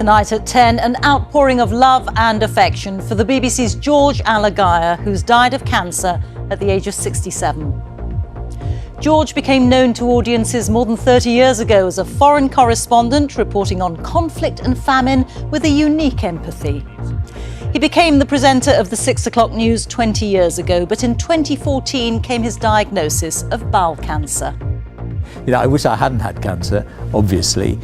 Tonight at 10, an outpouring of love and affection for the BBC's George Alagiah, who's died of cancer at the age of 67. George became known to audiences more than 30 years ago as a foreign correspondent reporting on conflict and famine with a unique empathy. He became the presenter of the 6 o'clock news 20 years ago, but in 2014 came his diagnosis of bowel cancer. You know, I wish I hadn't had cancer, obviously,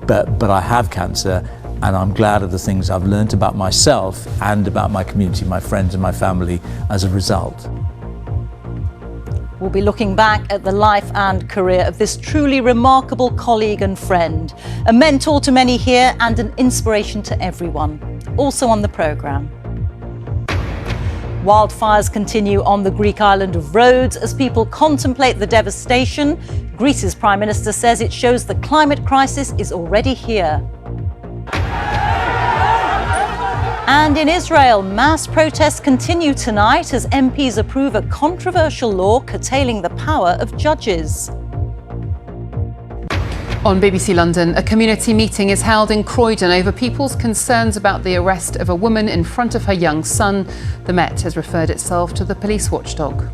but I have cancer, and I'm glad of the things I've learned about myself and about my community, my friends and my family as a result. We'll be looking back at the life and career of this truly remarkable colleague and friend, a mentor to many here and an inspiration to everyone. Also on the programme. Wildfires continue on the Greek island of Rhodes as people contemplate the devastation. Greece's Prime Minister says it shows the climate crisis is already here. And in Israel, mass protests continue tonight as MPs approve a controversial law curtailing the power of judges. On BBC London, a community meeting is held in Croydon over people's concerns about the arrest of a woman in front of her young son. The Met has referred itself to the police watchdog.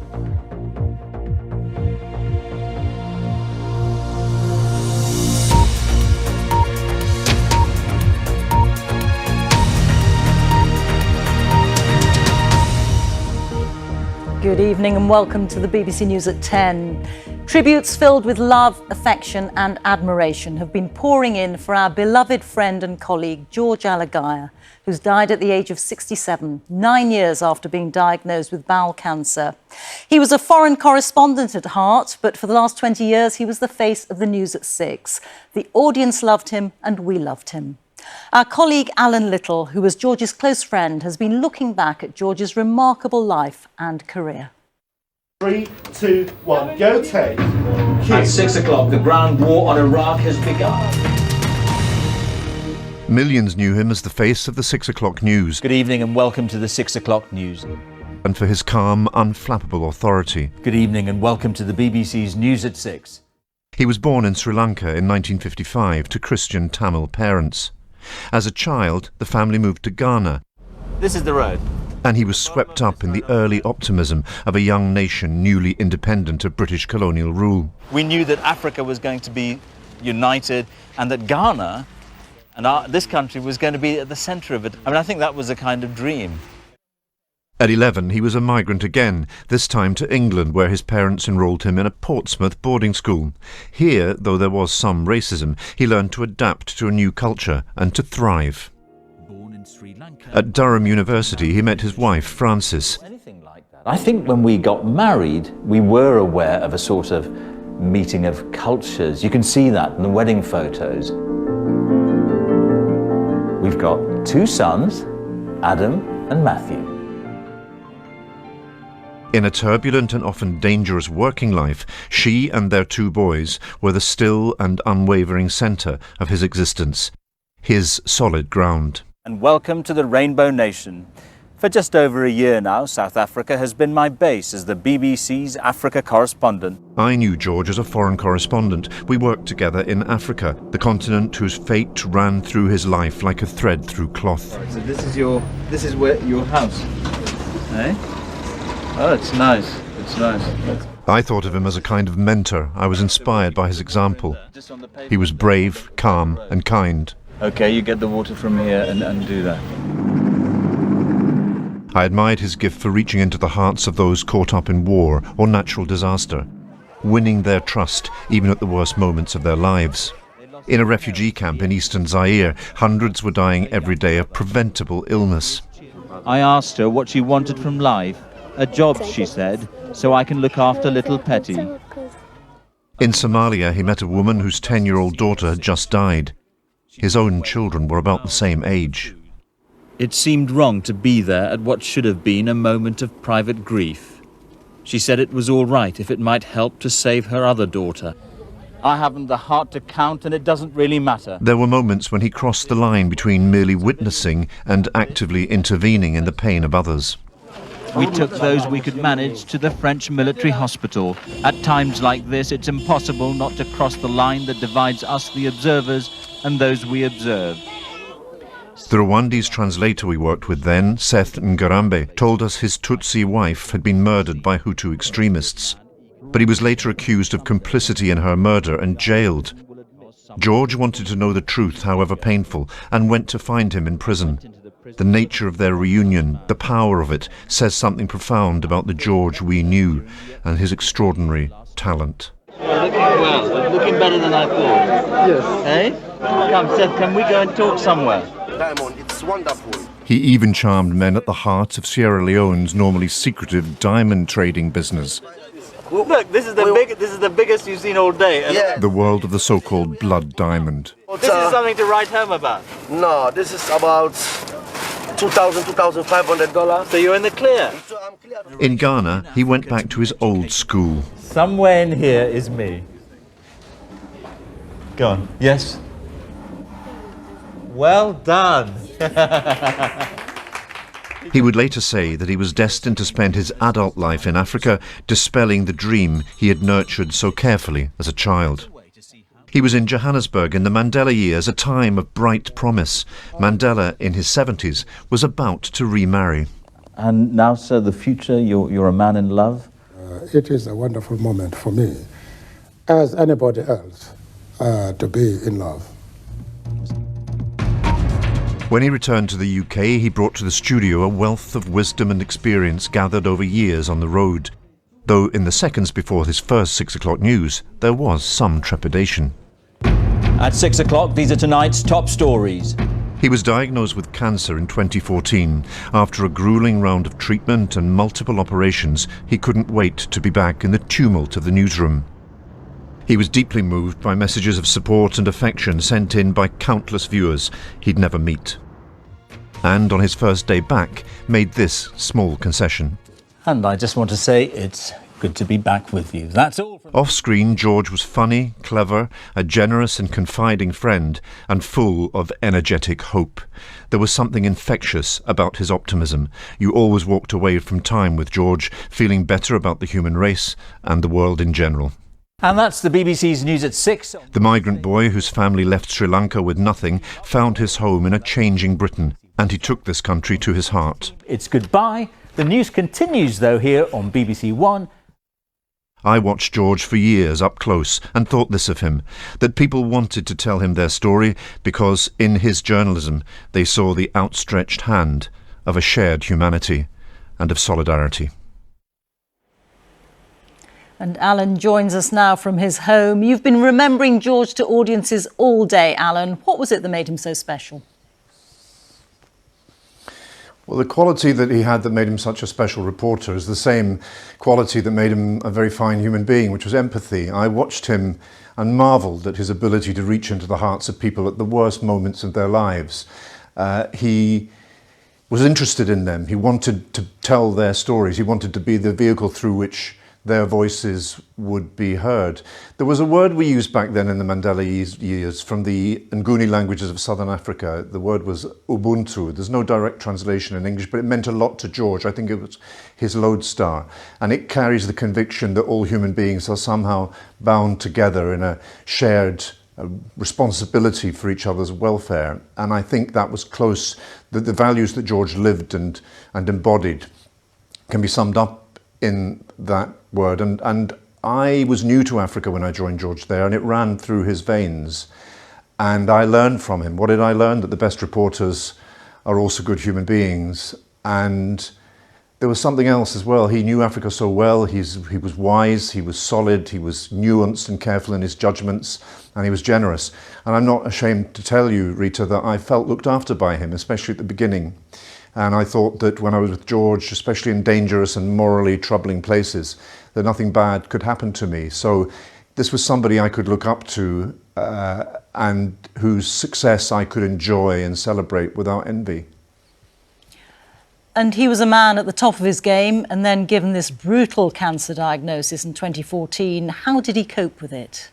Good evening and welcome to the BBC News at 10. Tributes filled with love, affection and admiration have been pouring in for our beloved friend and colleague George Alagiah, who's died at the age of 67, 9 years after being diagnosed with bowel cancer. He was a foreign correspondent at heart, but for the last 20 years he was the face of the news at 6. The audience loved him and we loved him. Our colleague Alan Little, who was George's close friend, has been looking back at George's remarkable life and career. 3, 2, 1, go take. At 6 o'clock, the ground war on Iraq has begun. Millions knew him as the face of the 6 o'clock news. Good evening and welcome to the 6 o'clock news. And for his calm, unflappable authority. Good evening and welcome to the BBC's News at 6. He was born in Sri Lanka in 1955 to Christian Tamil parents. As a child, the family moved to Ghana. This is the road. And he was swept up in the early optimism of a young nation newly independent of British colonial rule. We knew that Africa was going to be united and that Ghana and this country was going to be at the centre of it. I mean, I think that was a kind of dream. At 11, he was a migrant again, this time to England, where his parents enrolled him in a Portsmouth boarding school. Here, though there was some racism, he learned to adapt to a new culture and to thrive. At Durham University, he met his wife, Frances. I think when we got married, we were aware of a sort of meeting of cultures. You can see that in the wedding photos. We've got 2 sons, Adam and Matthew. In a turbulent and often dangerous working life, she and their 2 boys were the still and unwavering centre of his existence, his solid ground. And welcome to the Rainbow Nation. For just over a year now, South Africa has been my base as the BBC's Africa correspondent. I knew George as a foreign correspondent. We worked together in Africa, the continent whose fate ran through his life like a thread through cloth. Right, so this is where your house, eh? Oh, it's nice. It's nice. I thought of him as a kind of mentor. I was inspired by his example. He was brave, calm and kind. Okay, you get the water from here and do that. I admired his gift for reaching into the hearts of those caught up in war or natural disaster, winning their trust even at the worst moments of their lives. In a refugee camp in eastern Zaire, hundreds were dying every day of preventable illness. I asked her what she wanted from life. A job, she said, so I can look after little Petty. In Somalia, he met a woman whose 10-year-old daughter had just died. His own children were about the same age. It seemed wrong to be there at what should have been a moment of private grief. She said it was all right if it might help to save her other daughter. I haven't the heart to count and it doesn't really matter. There were moments when he crossed the line between merely witnessing and actively intervening in the pain of others. We took those we could manage to the French military hospital. At times like this, it's impossible not to cross the line that divides us, the observers, and those we observe. The Rwandese translator we worked with then, Seth Ngarambe, told us his Tutsi wife had been murdered by Hutu extremists, but he was later accused of complicity in her murder and jailed. George wanted to know the truth, however painful, and went to find him in prison. The nature of their reunion, the power of it, says something profound about the George we knew and his extraordinary talent. You're looking well, looking better than I thought. Yes. Hey? Come, Seth, can we go and talk somewhere? Diamond, it's wonderful. He even charmed men at the heart of Sierra Leone's normally secretive diamond trading business. Look, this is the biggest you've seen all day. Yeah. The world of the so-called blood diamond. This is something to write home about. No, this is about $2,500. So you're in the clear. In Ghana, he went back to his old school. Somewhere in here is me. Go on. Yes? Well done. He would later say that he was destined to spend his adult life in Africa dispelling the dream he had nurtured so carefully as a child. He was in Johannesburg in the Mandela years, a time of bright promise. Mandela, in his 70s, was about to remarry. And now, sir, the future, you're a man in love? It is a wonderful moment for me, as anybody else, to be in love. When he returned to the UK, he brought to the studio a wealth of wisdom and experience gathered over years on the road. Though in the seconds before his first 6 o'clock news, there was some trepidation. At 6 o'clock, these are tonight's top stories. He was diagnosed with cancer in 2014. After a grueling round of treatment and multiple operations, he couldn't wait to be back in the tumult of the newsroom. He was deeply moved by messages of support and affection sent in by countless viewers he'd never meet. And on his first day back, made this small concession. And I just want to say it's good to be back with you. That's all. Off-screen, George was funny, clever, a generous and confiding friend, and full of energetic hope. There was something infectious about his optimism. You always walked away from time with George feeling better about the human race and the world in general. And that's the BBC's News at 6. The migrant boy whose family left Sri Lanka with nothing found his home in a changing Britain, and he took this country to his heart. It's goodbye. The news continues, though, here on BBC One. I watched George for years up close and thought this of him, that people wanted to tell him their story because in his journalism they saw the outstretched hand of a shared humanity and of solidarity. And Alan joins us now from his home. You've been remembering George to audiences all day, Alan. What was it that made him so special? Well, the quality that he had that made him such a special reporter is the same quality that made him a very fine human being, which was empathy. I watched him and marvelled at his ability to reach into the hearts of people at the worst moments of their lives. He was interested in them. He wanted to tell their stories. He wanted to be the vehicle through which their voices would be heard. There was a word we used back then in the Mandela years from the Nguni languages of Southern Africa. The word was Ubuntu. There's no direct translation in English, but it meant a lot to George. I think it was his lodestar. And it carries the conviction that all human beings are somehow bound together in a shared responsibility for each other's welfare. And I think that was close, that the values that George lived and embodied can be summed up in that word. And I was new to Africa when I joined George there, and it ran through his veins. And I learned from him. What did I learn? That the best reporters are also good human beings. And there was something else as well. He knew Africa so well. He was wise, he was solid, he was nuanced and careful in his judgments, and he was generous. And I'm not ashamed to tell you, Reeta, that I felt looked after by him, especially at the beginning. And I thought that when I was with George, especially in dangerous and morally troubling places, that nothing bad could happen to me. So this was somebody I could look up to and whose success I could enjoy and celebrate without envy. And he was a man at the top of his game, and then given this brutal cancer diagnosis in 2014, how did he cope with it?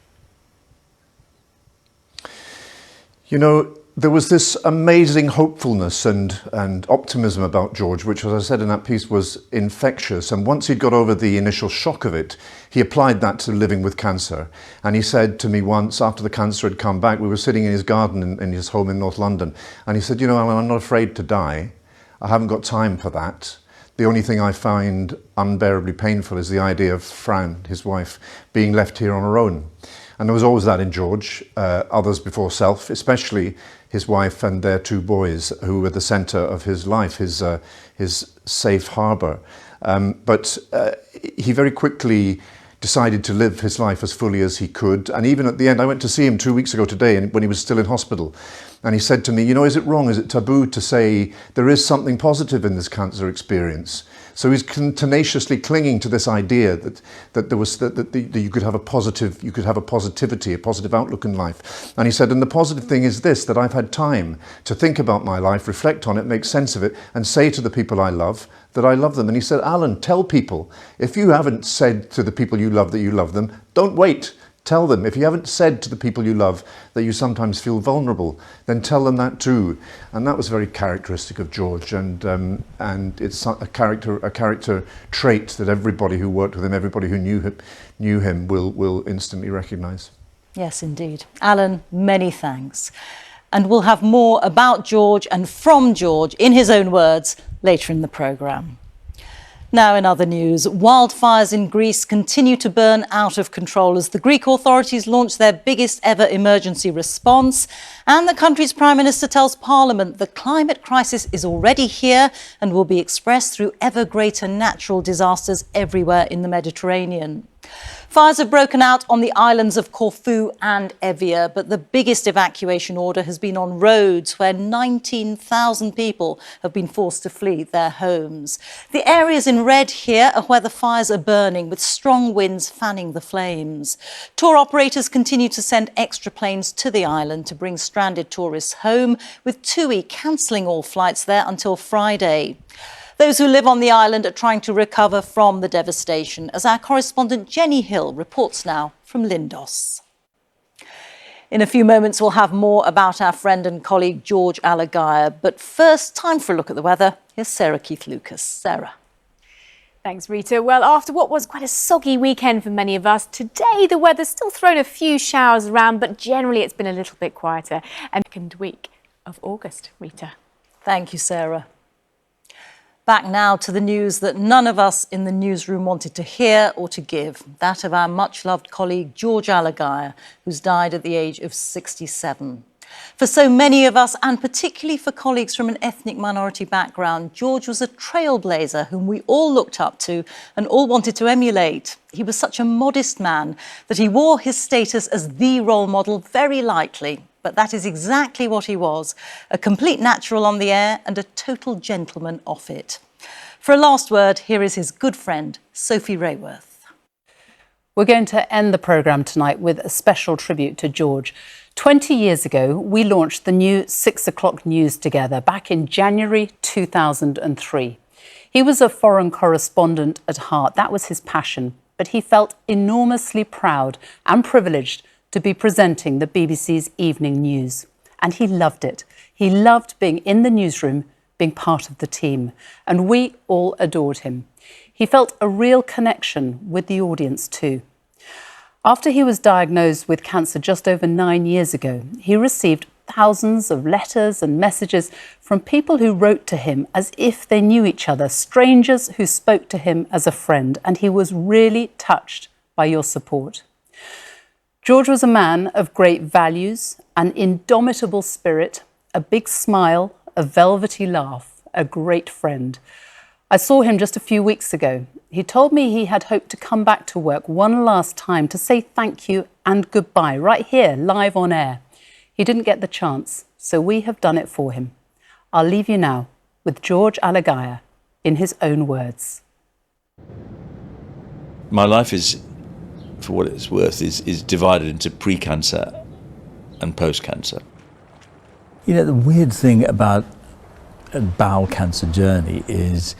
You know, there was this amazing hopefulness and optimism about George, which, as I said in that piece, was infectious. And once he'd got over the initial shock of it, he applied that to living with cancer. And he said to me once, after the cancer had come back, we were sitting in his garden in his home in North London, and he said, you know, Alan, I'm not afraid to die. I haven't got time for that. The only thing I find unbearably painful is the idea of Fran, his wife, being left here on her own. And there was always that in George, others before self, especially his wife and their 2 boys, who were the centre of his life, his safe harbour. But he very quickly decided to live his life as fully as he could. And even at the end, I went to see him 2 weeks ago today when he was still in hospital. And he said to me, you know, is it wrong, is it taboo to say there is something positive in this cancer experience? So he's tenaciously clinging to this idea that you could have a positivity, a positive outlook in life. And he said, and the positive thing is this, that I've had time to think about my life, reflect on it, make sense of it, and say to the people I love that I love them. And he said, Alan, tell people, if you haven't said to the people you love that you love them, don't wait. Tell them. If you haven't said to the people you love that you sometimes feel vulnerable, then tell them that too. And that was very characteristic of George, and it's a character trait that everybody who worked with him, everybody who knew him will instantly recognise. Yes, indeed. Alan, many thanks. And we'll have more about George and from George, in his own words, later in the programme. Now, in other news, wildfires in Greece continue to burn out of control as the Greek authorities launch their biggest ever emergency response. And the country's Prime Minister tells Parliament the climate crisis is already here and will be expressed through ever greater natural disasters everywhere in the Mediterranean. Fires have broken out on the islands of Corfu and Evia, but the biggest evacuation order has been on Rhodes, where 19,000 people have been forced to flee their homes. The areas in red here are where the fires are burning, with strong winds fanning the flames. Tour operators continue to send extra planes to the island to bring stranded tourists home, with TUI cancelling all flights there until Friday. Those who live on the island are trying to recover from the devastation, as our correspondent Jenny Hill reports now from Lindos. In a few moments, we'll have more about our friend and colleague George Alagiah. But first, time for a look at the weather. Here's Sarah Keith-Lucas. Sarah. Thanks, Rita. Well, after what was quite a soggy weekend for many of us, today the weather's still thrown a few showers around, but generally it's been a little bit quieter. And second week of August, Rita. Thank you, Sarah. Back now to the news that none of us in the newsroom wanted to hear or to give, that of our much-loved colleague George Alagiah, who's died at the age of 67. For so many of us, and particularly for colleagues from an ethnic minority background, George was a trailblazer whom we all looked up to and all wanted to emulate. He was such a modest man that he wore his status as the role model very lightly. But that is exactly what he was, a complete natural on the air and a total gentleman off it. For a last word, here is his good friend, Sophie Rayworth. We're going to end the programme tonight with a special tribute to George. 20 years ago, we launched the new 6 o'clock news together back in January 2003. He was a foreign correspondent at heart. That was his passion. But he felt enormously proud and privileged to be presenting the BBC's evening news. And he loved it. He loved being in the newsroom, being part of the team. And we all adored him. He felt a real connection with the audience too. After he was diagnosed with cancer just over 9 years ago, he received thousands of letters and messages from people who wrote to him as if they knew each other, strangers who spoke to him as a friend, and he was really touched by your support. George was a man of great values, an indomitable spirit, a big smile, a velvety laugh, a great friend. I saw him just a few weeks ago. He told me he had hoped to come back to work one last time to say thank you and goodbye, right here, live on air. He didn't get the chance, so we have done it for him. I'll leave you now with George Alagiah in his own words. My life is, for what it's worth, is divided into pre-cancer and post-cancer. You know, the weird thing about a bowel cancer journey is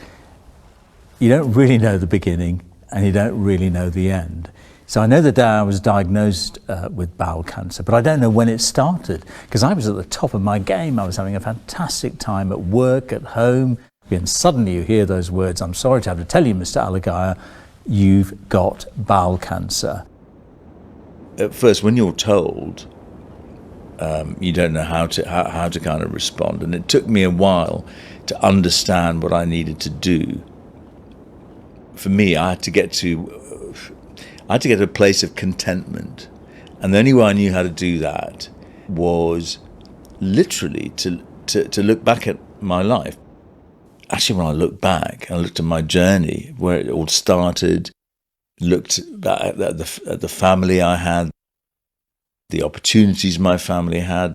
you don't really know the beginning and you don't really know the end. So I know the day I was diagnosed with bowel cancer, but I don't know when it started, because I was at the top of my game. I was having a fantastic time at work, at home, and suddenly you hear those words, "I'm sorry to have to tell you, Mr. Alagiah, you've got bowel cancer." At first, when you're told, you don't know how to kind of respond, and it took me a while to understand what I needed to do. For me, I had to get to a place of contentment, and the only way I knew how to do that was literally to look back at my life. Actually, when I look back, I looked at my journey, where it all started, looked at the family I had, the opportunities my family had,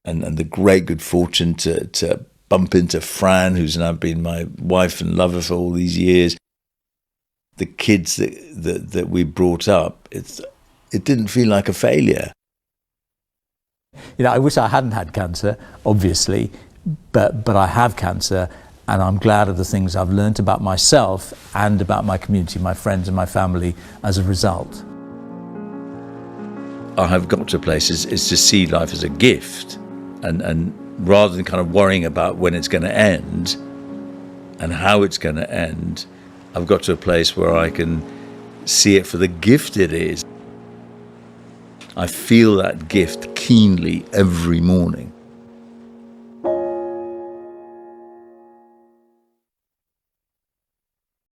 and the great good fortune to bump into Fran, who's now been my wife and lover for all these years. The kids that we brought up, it didn't feel like a failure. You know, I wish I hadn't had cancer, obviously, but I have cancer, and I'm glad of the things I've learned about myself and about my community, my friends and my family as a result. I have got to a place is to see life as a gift, and rather than kind of worrying about when it's going to end and how it's going to end, I've got to a place where I can see it for the gift it is. I feel that gift keenly every morning.